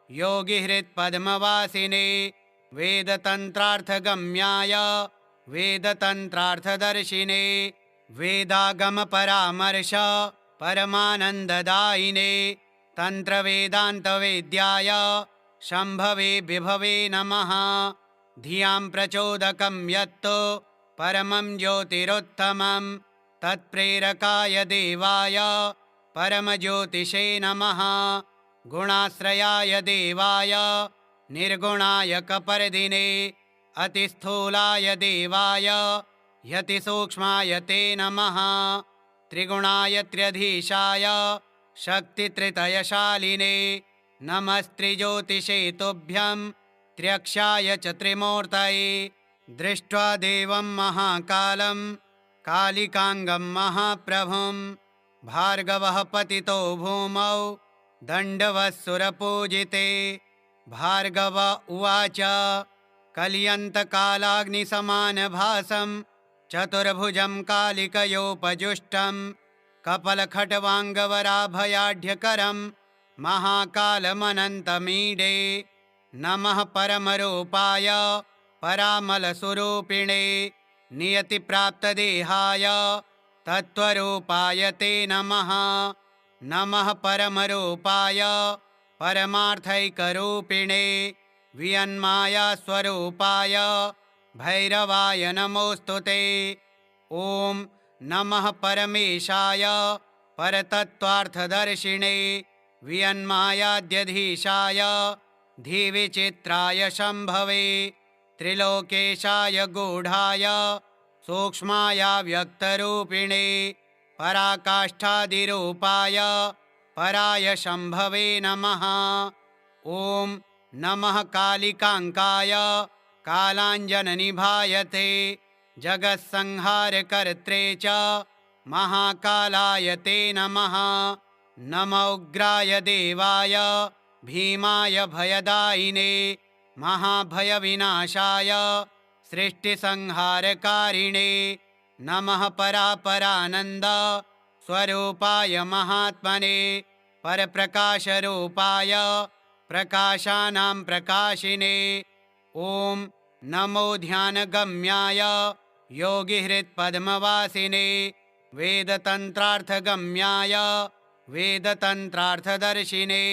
योगिहृत्पद्मवासिने वेदतन्त्रार्थगम्याय वेदतन्त्रार्थदर्शिने वेदागमपरामर्श परमानन्ददायिने तन्त्रवेदान्तवेद्याय शम्भवे विभवे नमः। धियां प्रचोदकं यत्तु परमं ज्योतिरुत्तमं तत्प्रेरकाय देवाय परमज्योतिषे नमः। गुणाश्रयाय देवाय निर्गुणाय कपर्दिने अतिस्थूलाय देवाय यतिसूक्ष्माय ते नमः। त्रिगुणाय त्र्यधीशाय शक्तित्रितयशालिने नमस्त्रिज्योतिषे तुभ्यं त्र्यक्षाय च त्रिमूर्तये। दृष्ट्वा देवं महाकालं कालिकाङ्गं महाप्रभुं भार्गवः पतितो भूमौ दण्डवत्सुरपूजिते। भार्गव उवाच कल्यन्तकालाग्निसमानभासं चतुर्भुजं कालिकयोपजुष्टं कपलखट्वाङ्गवराभयाढ्यकरं महाकालमनन्तमीडे नमः। परमरूपाय परामलस्वरूपिणे नियतिप्राप्तदेहाय तत्त्वरूपाय ते नमः। नमः परमरूपाय परमार्थैकरूपिणे वियन्मायास्वरूपाय भैरवाय नमोऽस्तु ते। ॐ नमः परमेशाय परतत्त्वार्थदर्शिने वियन्मायाद्यधीशाय धीविचित्राय शम्भवे त्रिलोकेशाय गूढाय सूक्ष्माय व्यक्तरूपिणे पराकाष्ठादिरूपाय पराय शम्भवे नमः। ॐ नमः कालिकाङ्काय कालाञ्जननिभायते जगत्संहारकर्त्रे च महाकालाय ते नमः। नमो उग्राय देवाय भीमाय भयदायिने महाभयविनाशाय सृष्टिसंहारकारिणे नमः परापरानन्द स्वरूपाय महात्मने परप्रकाशरूपाय प्रकाशानां प्रकाशिने ॐ नमो ध्यानगम्याय योगिहृत्पद्मवासिने वेदतन्त्रार्थगम्याय वेदतन्त्रार्थदर्शिने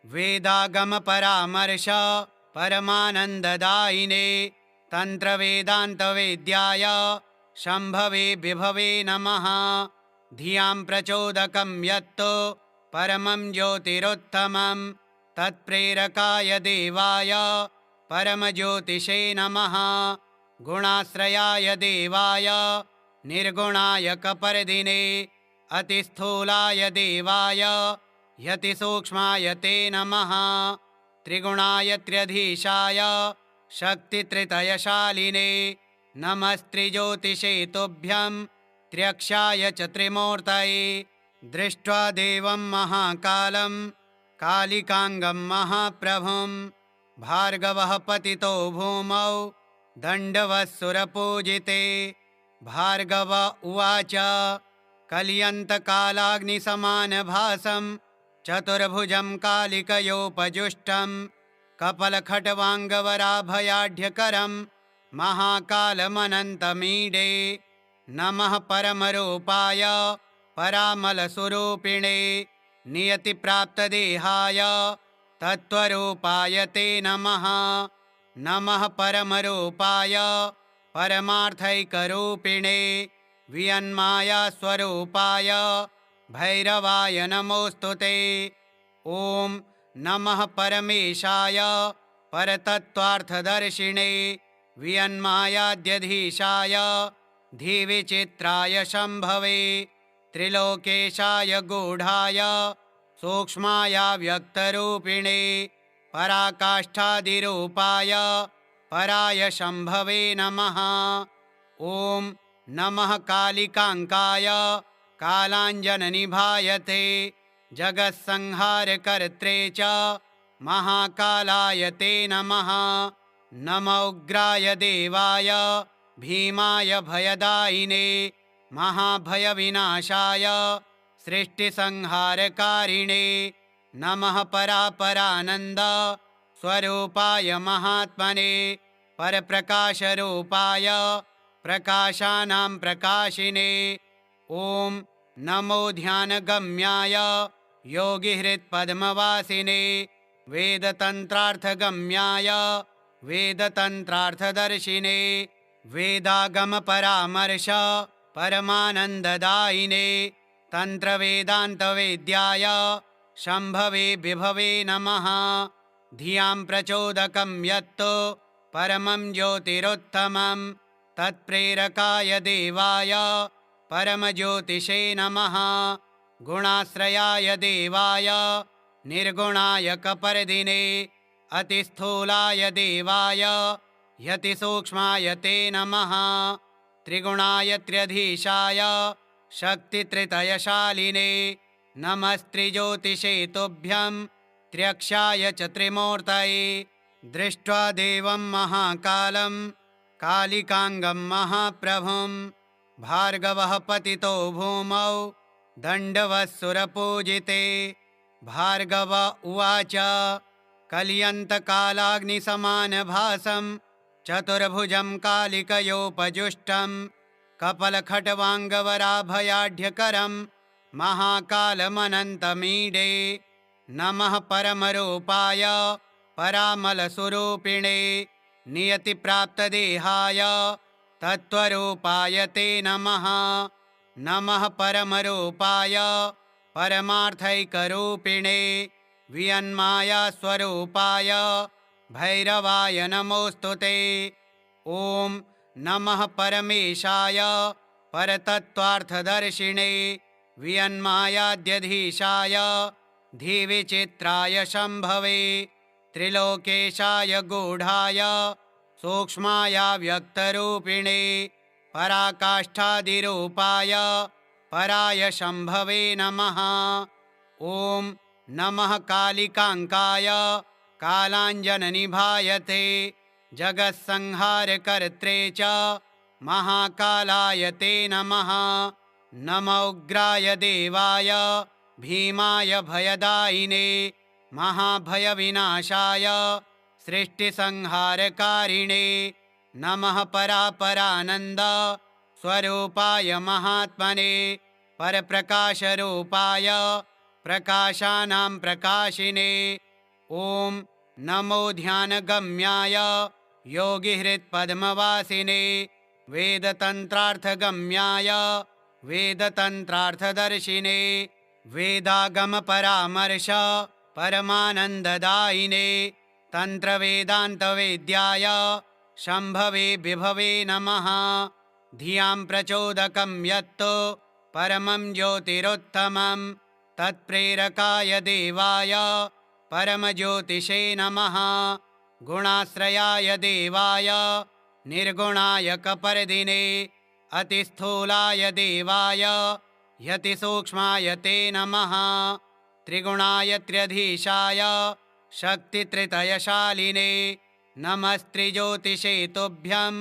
वेदागमपरामर्श परमानन्ददायिने तन्त्रवेदान्तवेद्याय शम्भवे विभवे नमः। धियां प्रचोदकं यत्तु परमं ज्योतिरुत्तमं तत्प्रेरकाय देवाय परमज्योतिषे नमः। गुणाश्रयाय देवाय निर्गुणाय कपर्दिने अतिस्थूलाय देवाय यतिसूक्ष्माय ते नमः। त्रिगुणाय त्र्यधीशाय शक्तित्रितयशालिने नमस्त्रिज्योतिषे तुभ्यं त्र्यक्षाय च त्रिमूर्तये। दृष्ट्वा देवं महाकालं कालिकाङ्गं महाप्रभुं भार्गवः पतितो भूमौ दण्डवत्सुरपूजिते। भार्गव उवाच कल्यन्तकालाग्निसमानभासं चतुर्भुजं कालिकयोपजुष्टं कपलखट्वाङ्गवराभयाढ्यकरं महाकालमनन्तमीडे। नमः परमरूपाय परामलस्वरूपिणे नियतिप्राप्तदेहाय तत्त्वरूपाय ते नमः। नमः परमरूपाय परमार्थैकरूपिणे वियन्मायास्वरूपाय भैरवाय नमोऽस्तु ते। ॐ नमः परमेशाय परतत्त्वार्थदर्शिने वियन्मायाद्यधीशाय धीविचित्राय शम्भवे त्रिलोकेशाय गूढाय सूक्ष्माय व्यक्तरूपिणे पराकाष्ठादिरूपाय पराय शम्भवे नमः। ॐ नमः कालिकाङ्काय कालाञ्जननिभायते जगत्संहारकर्त्रे च महाकालाय ते नमः। नमो उग्राय देवाय भीमाय भयदायिने महाभयविनाशाय सृष्टिसंहारकारिणे नमः परापरानन्द स्वरूपाय महात्मने परप्रकाशरूपाय प्रकाशानां प्रकाशिने ॐ नमो ध्यानगम्याय योगिहृत्पद्मवासिने वेदतन्त्रार्थगम्याय वेदतन्त्रार्थदर्शिने वेदागमपरामर्श परमानन्ददायिने तन्त्रवेदान्तवेद्याय शम्भवे विभवे नमः। धियां प्रचोदकं यत्तु परमं ज्योतिरुत्तमं तत्प्रेरकाय देवाय परमज्योतिषे नमः। गुणाश्रयाय देवाय निर्गुणाय कपर्दिने अतिस्थूलाय देवाय यतिसूक्ष्माय ते नमः। त्रिगुणाय त्र्यधीशाय शक्तित्रितयशालिने नमस्त्रिज्योतिषे तुभ्यं त्र्यक्षाय च त्रिमूर्तये। दृष्ट्वा देवं महाकालं कालिकाङ्गं महाप्रभुं भार्गवः पतितो भूमौ दण्डवत्सुरपूजिते। भार्गव उवाच कल्यन्तकालाग्निसमानभासं चतुर्भुजं कालिकयोपजुष्टं कपलखट्वाङ्गवराभयाढ्यकरं महाकालमनन्तमीडे। नमः परमरूपाय परामलस्वरूपिणे नियतिप्राप्तदेहाय तत्त्वरूपाय ते नमः। नमः परमरूपाय परमार्थैकरूपिणे वियन्मायास्वरूपाय भैरवाय नमोऽस्तु ते। ॐ नमः परमेशाय परतत्त्वार्थदर्शिने वियन्मायाद्यधीशाय धीविचित्राय शम्भवे त्रिलोकेशाय गूढाय सूक्ष्माय व्यक्तरूपिणे पराकाष्ठादिरूपाय पराय शम्भवे नमः। ॐ नमः कालिकाङ्काय कालाञ्जननिभायते जगत्संहारकर्त्रे च महाकालाय ते नमः। नम उग्राय देवाय भीमाय भयदायिने महाभयविनाशाय सृष्टिसंहारकारिणे नमः परापरानन्द स्वरूपाय महात्मने परप्रकाशरूपाय प्रकाशानां प्रकाशिने। ॐ नमो ध्यानगम्याय योगिहृत्पद्मवासिने वेदतन्त्रार्थगम्याय वेदतन्त्रार्थदर्शिने वेदागमपरामर्श परमानन्ददायिने तन्त्रवेदान्तवेद्याय शम्भवे विभवे नमः। धियां प्रचोदकं यत्तु परमं ज्योतिरुत्तमं तत्प्रेरकाय देवाय परमज्योतिषे नमः। गुणाश्रयाय देवाय निर्गुणाय कपर्दिने अतिस्थूलाय देवाय यतिसूक्ष्माय ते नमः। त्रिगुणाय त्र्यधीशाय शक्तित्रितयशालिने नमस्त्रिज्योतिषे तुभ्यं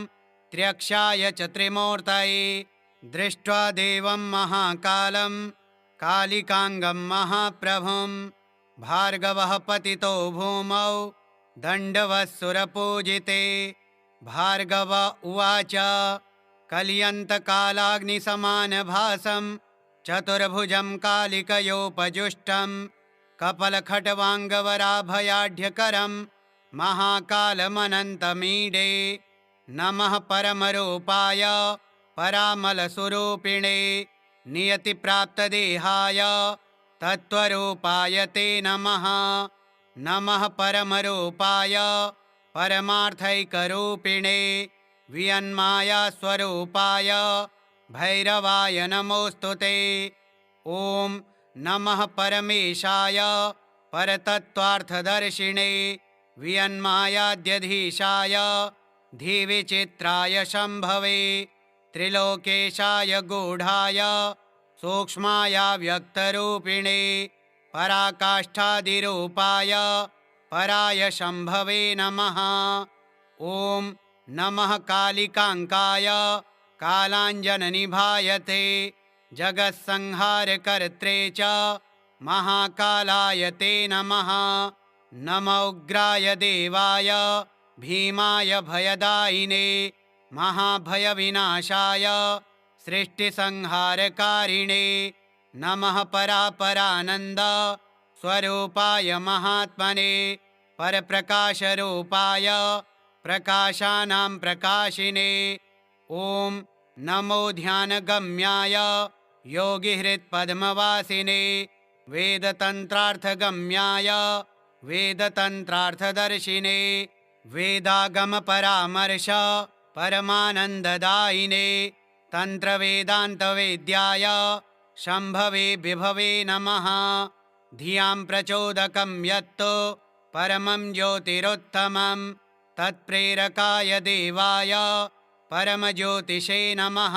त्र्यक्षाय च त्रिमूर्तये। दृष्ट्वा देवं महाकालं कालिकाङ्गं महाप्रभुं भार्गवः पतितो भूमौ दण्डवत्सुरपूजिते। भार्गव उवाच कल्यन्तकालाग्निसमानभासं चतुर्भुजं कालिकयोपजुष्टं कपलखट्वाङ्गवराभयाढ्यकरं महाकालमनन्तमीडे। नमः परमरूपाय परामलस्वरूपिणे नियतिप्राप्तदेहाय तत्त्वरूपाय ते नमः। नमः परमरूपाय परमार्थैकरूपिणे वियन्मायास्वरूपाय भैरवाय नमोऽस्तु ते। ॐ नमः परमेशाय परतत्त्वार्थदर्शिने वियन्मायाद्यधीशाय धीविचित्राय शम्भवे त्रिलोकेशाय गूढाय सूक्ष्माय व्यक्तरूपिणे पराकाष्ठादिरूपाय पराय शम्भवे नमः। ॐ नमः कालिकाङ्काय कालाञ्जननिभायते जगत्संहारकर्त्रे च महाकालाय ते नमः। नम उग्राय देवाय भीमाय भयदायिने महाभयविनाशाय सृष्टिसंहारकारिणे नमः परापरानन्द स्वरूपाय महात्मने परप्रकाशरूपाय प्रकाशानां प्रकाशिने। ॐ नमो ध्यानगम्याय योगिहृत्पद्मवासिने वेदतन्त्रार्थगम्याय वेदतन्त्रार्थदर्शिने वेदागमपरामर्श परमानन्ददायिने तन्त्रवेदान्तवेद्याय शम्भवे विभवे नमः। धियां प्रचोदकं यत्तु परमं ज्योतिरुत्तमं तत्प्रेरकाय देवाय परमज्योतिषे नमः।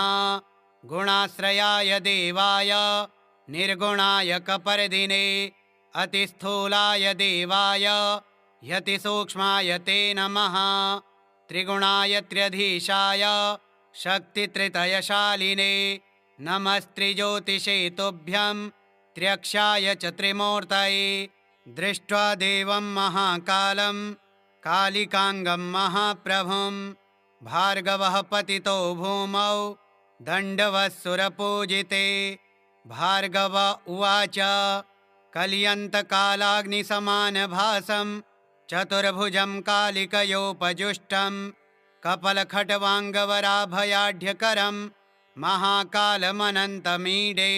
गुणाश्रयाय देवाय निर्गुणाय कपर्दिने अतिस्थूलाय देवाय यतिसूक्ष्माय ते नमः। त्रिगुणाय त्र्यधीशाय शक्तित्रितयशालिने नमस्त्रिज्योतिषे तुभ्यं त्र्यक्षाय च त्रिमूर्तये। दृष्ट्वा देवं महाकालं कालिकाङ्गं महाप्रभुं भार्गवः पतितो भूमौ दण्डवत्सुरपूजिते। भार्गव उवाच कल्यन्तकालाग्निसमानभासं चतुर्भुजं कालिकयोपजुष्टं कपलखट्वाङ्गवराभयाढ्यकरं महाकालमनन्तमीडे।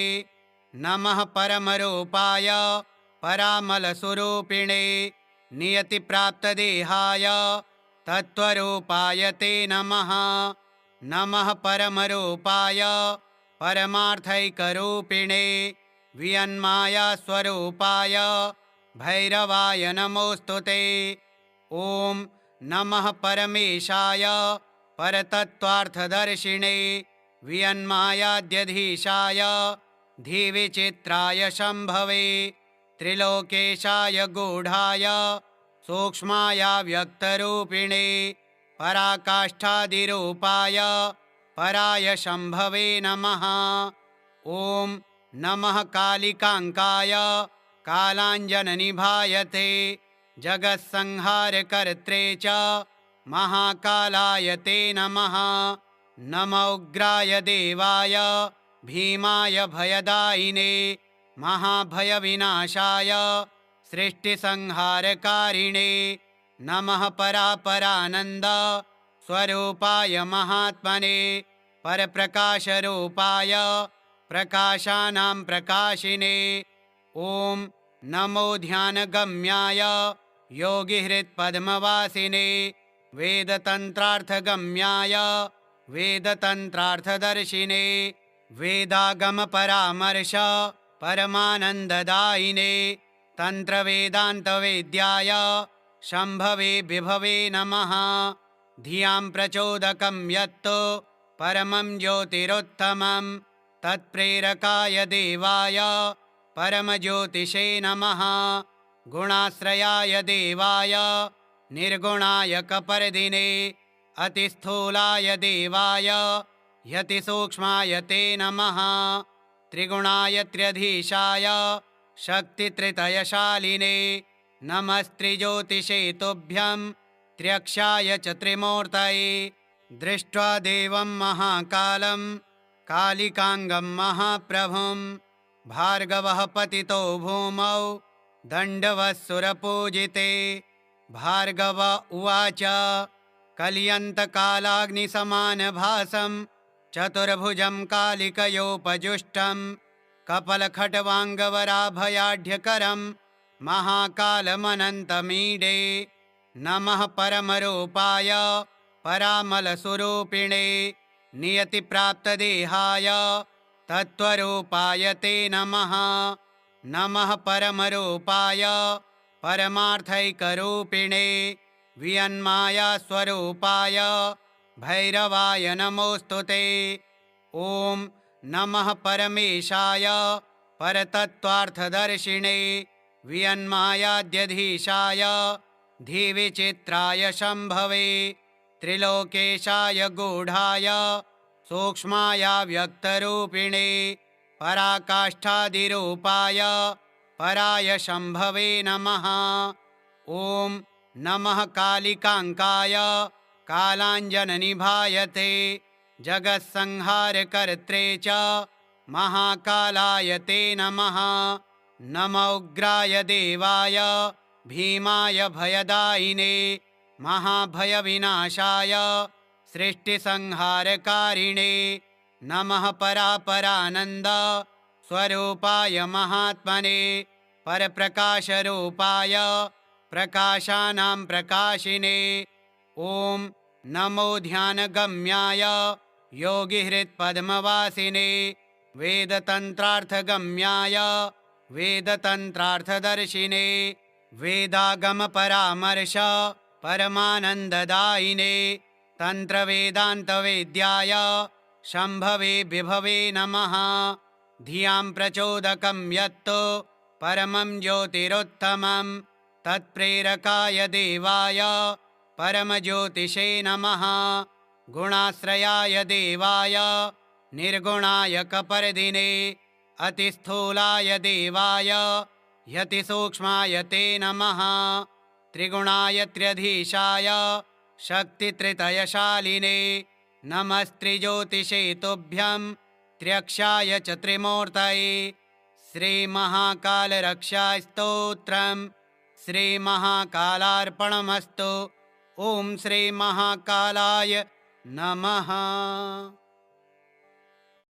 नमः परमरूपाय परामलस्वरूपिणे नियतिप्राप्तदेहाय तत्त्वरूपाय ते नमः। नमः परमरूपाय परमार्थैकरूपिणे वियन्मायास्वरूपाय भैरवाय नमोऽस्तु ते। ॐ नमः परमेशाय परतत्त्वार्थदर्शिने वियन्मायाद्यधीशाय धीविचित्राय शम्भवे त्रिलोकेशाय गूढाय सूक्ष्माय व्यक्तरूपिणे पराकाष्ठादिरूपाय पराय शम्भवे नमः। ॐ नमः कालिकाङ्काय कालाञ्जननिभायते जगत्संहारकर्त्रे च महाकालाय ते नमः। नमो उग्राय देवाय भीमाय भयदायिने महाभयविनाशाय सृष्टिसंहारकारिणे नमः परापरानन्द स्वरूपाय महात्मने परप्रकाशरूपाय प्रकाशानां प्रकाशिने। ॐ नमो ध्यानगम्याय योगिहृत्पद्मवासिने वेदतन्त्रार्थगम्याय वेदतन्त्रार्थदर्शिने वेदागमपरामर्श परमानन्ददायिने तन्त्रवेदान्तवेद्याय शम्भवे विभवे नमः। धियां प्रचोदकं यत्तु परमं ज्योतिरुत्तमं तत्प्रेरकाय देवाय परमज्योतिषे नमः। गुणाश्रयाय देवाय निर्गुणाय कपर्दिने अतिस्थूलाय देवाय यतिसूक्ष्माय ते नमः। त्रिगुणाय त्र्यधीशाय शक्तित्रितयशालिने नमस्त्रिज्योतिषे तुभ्यं त्र्यक्षाय च त्रिमूर्तये। दृष्ट्वा देवं महाकालं कालिकाङ्गं महाप्रभुं भार्गवः पतितो भूमौ दण्डवत्सुरपूजिते। भार्गव उवाच कल्यन्तकालाग्निसमानभासं चतुर्भुजं कालिकयोपजुष्टं कपलखट्वाङ्गवराभयाढ्यकरं महाकालमनन्तमीडे। नमः परमरूपाय परामलस्वरूपिणे नियतिप्राप्तदेहाय तत्त्वरूपाय ते नमः। नमः परमरूपाय परमार्थैकरूपिणे वियन्मायास्वरूपाय भैरवाय नमोऽस्तु ते। ॐ नमः परमेशाय परतत्त्वार्थदर्शिने वियन्मायाद्यधीशाय धीविचित्राय शम्भवे त्रिलोकेशाय गूढाय सूक्ष्माय व्यक्तरूपिणे पराकाष्ठादिरूपाय पराय शम्भवे नमः। ॐ नमः कालिकाङ्काय कालाञ्जननिभायते जगत्संहारकर्त्रे च महाकालाय ते नमः। नमो उग्राय देवाय भीमाय भयदायिने महाभयविनाशाय सृष्टिसंहारकारिणे नमः परापरानन्द स्वरूपाय महात्मने परप्रकाशरूपाय प्रकाशानां प्रकाशिने। ॐ नमो ध्यानगम्याय योगिहृत्पद्मवासिने वेदतन्त्रार्थगम्याय वेदतन्त्रार्थदर्शिने वेदागमपरामर्श परमानन्ददायिने तन्त्रवेदान्तवेद्याय शम्भवे विभवे नमः। धियां प्रचोदकं यत्तु परमं ज्योतिरुत्तमं तत्प्रेरकाय देवाय परमज्योतिषे नमः। गुणाश्रयाय देवाय निर्गुणाय कपर्दिने अतिस्थूलाय देवाय यतिसूक्ष्माय ते नमः। त्रिगुणाय त्र्यधीशाय शक्तित्रितयशालिने नमस्त्रिज्योतिषे तुभ्यं त्र्यक्षाय च त्रिमूर्तये। श्रीमहाकालरक्षास्तोत्रम् श्रीमहाकालार्पणमस्तु। ॐ श्रीमहाकालाय नमः।